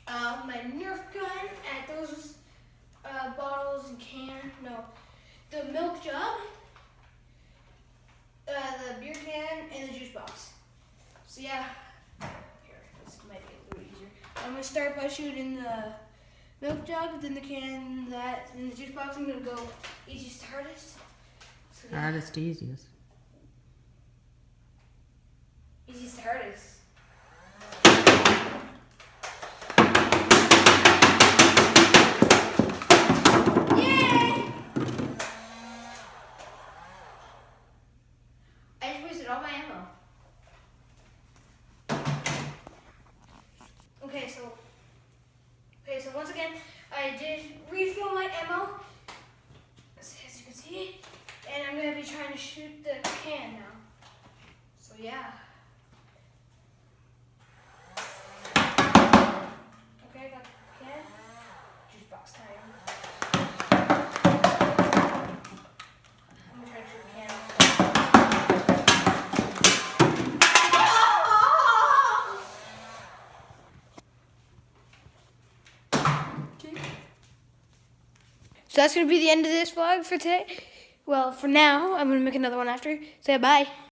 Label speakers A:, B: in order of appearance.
A: My Nerf gun at those bottles and the milk jug, the beer can, and the juice box. So yeah, here, this might be a little easier. I'm gonna start by shooting the milk jug, then the can, that, and the juice box. I'm gonna go easiest to hardest. So, yeah.
B: Hardest to easiest.
A: Easiest to hardest. I just wasted all my ammo. Okay, so once again, I did refill my ammo, as you can see, and I'm gonna be trying to shoot the can now. So yeah. Okay, I got the can. Juice box time. I'm gonna try to shoot the can. So that's going to be the end of this vlog for today. Well, for now, I'm going to make another one after. Say bye.